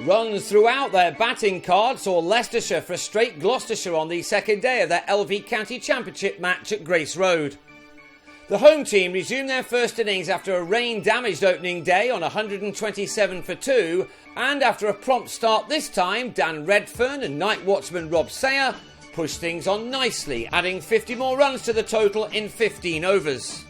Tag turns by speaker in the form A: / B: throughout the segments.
A: Runs throughout their batting card saw Leicestershire frustrate Gloucestershire on the second day of their LV County Championship match at Grace Road. The home team resumed their first innings after a rain-damaged opening day on 127 for 2, and after a prompt start this time, Dan Redfern and night watchman Rob Sayer pushed things on nicely, adding 50 more runs to the total in 15 overs.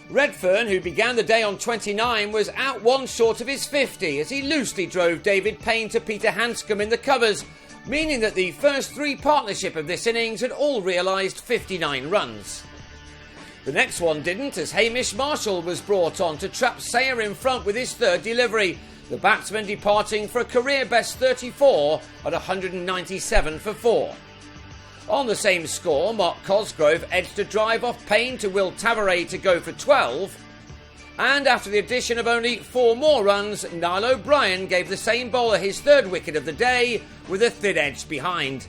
A: Redfern, who began the day on 29, was out one short of his 50 as he loosely drove David Payne to Peter Hanscom in the covers, meaning that the first three partnership of this innings had all realised 59 runs. The next one didn't, as Hamish Marshall was brought on to trap Sayer in front with his third delivery, the batsman departing for a career best 34 at 197 for 4. On the same score, Mark Cosgrove edged a drive off Payne to Will Tavares to go for 12, and after the addition of only 4 more runs, Niall O'Brien gave the same bowler his third wicket of the day with a thin edge behind.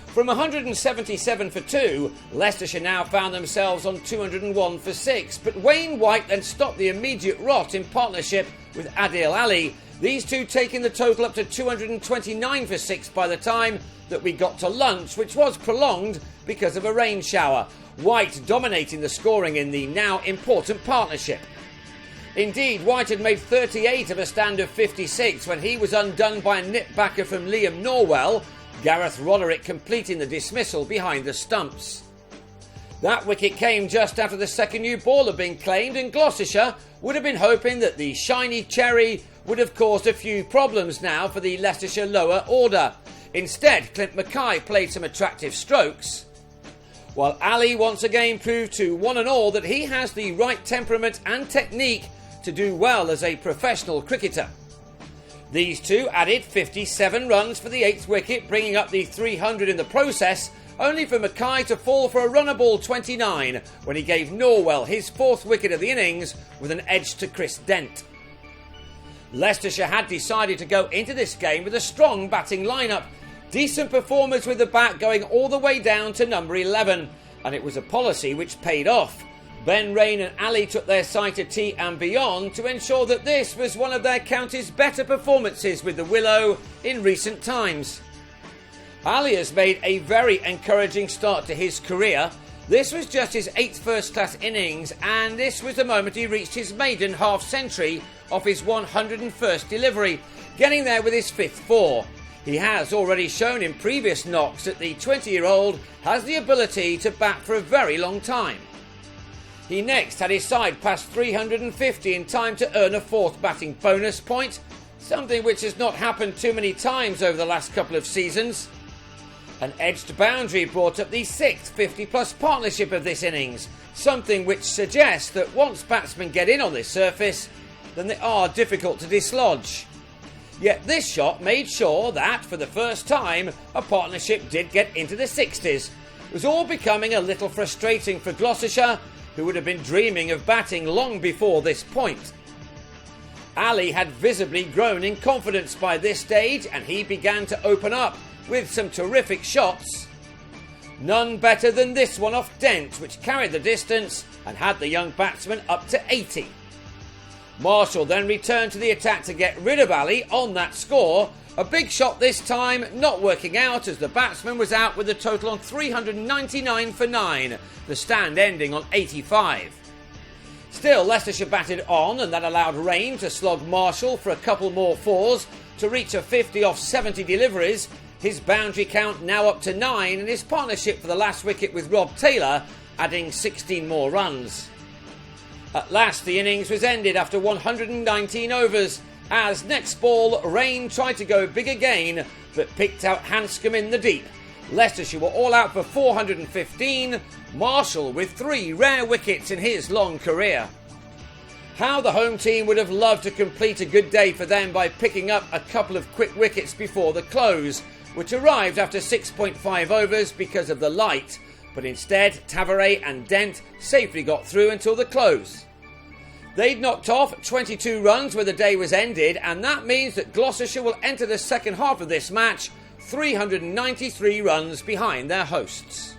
A: From 177 for 2, Leicestershire now found themselves on 201 for 6, but Wayne White then stopped the immediate rot in partnership with Adil Ali, these two taking the total up to 229 for 6 by the time that we got to lunch, which was prolonged because of a rain shower, White dominating the scoring in the now important partnership. Indeed, White had made 38 of a stand of 56 when he was undone by a nip-backer from Liam Norwell, Gareth Roderick completing the dismissal behind the stumps. That wicket came just after the second new ball had been claimed, and Gloucestershire would have been hoping that the shiny cherry would have caused a few problems now for the Leicestershire lower order. Instead, Clint Mackay played some attractive strokes, while Ali once again proved to one and all that he has the right temperament and technique to do well as a professional cricketer. These two added 57 runs for the 8th wicket, bringing up the 300 in the process, only for Mackay to fall for a runnable 29 when he gave Norwell his 4th wicket of the innings with an edge to Chris Dent. Leicestershire had decided to go into this game with a strong batting lineup, decent performers with the bat going all the way down to number 11, and it was a policy which paid off. Ben Rain and Ali took their side to tee and beyond to ensure that this was one of their county's better performances with the Willow in recent times. Ali has made a very encouraging start to his career. This was just his 8th first-class innings, and this was the moment he reached his maiden half-century off his 101st delivery, getting there with his 5th 4. He has already shown in previous knocks that the 20-year-old has the ability to bat for a very long time. He next had his side past 350 in time to earn a 4th batting bonus point, something which has not happened too many times over the last couple of seasons. An edged boundary brought up the 6th 50-plus partnership of this innings, something which suggests that once batsmen get in on this surface, then they are difficult to dislodge. Yet this shot made sure that, for the first time, a partnership did get into the 60s. It was all becoming a little frustrating for Gloucestershire, who would have been dreaming of batting long before this point. Ali had visibly grown in confidence by this stage, and he began to open up with some terrific shots. None better than this one off Dent, which carried the distance and had the young batsman up to 80. Marshall then returned to the attack to get rid of Ali on that score. A big shot this time, not working out as the batsman was out with a total on 399 for 9, the stand ending on 85. Still, Leicestershire batted on, and that allowed Rain to slog Marshall for a couple more 4s to reach a 50 off 70 deliveries, his boundary count now up to 9, and his partnership for the last wicket with Rob Taylor adding 16 more runs. At last the innings was ended after 119 overs, as next ball Rain tried to go big again but picked out Hanscom in the deep. Leicestershire were all out for 415, Marshall with 3 rare wickets in his long career. How the home team would have loved to complete a good day for them by picking up a couple of quick wickets before the close, which arrived after 6.5 overs because of the light, but instead Tavares and Dent safely got through until the close. They'd knocked off 22 runs where the day was ended, and that means that Gloucestershire will enter the second half of this match 393 runs behind their hosts.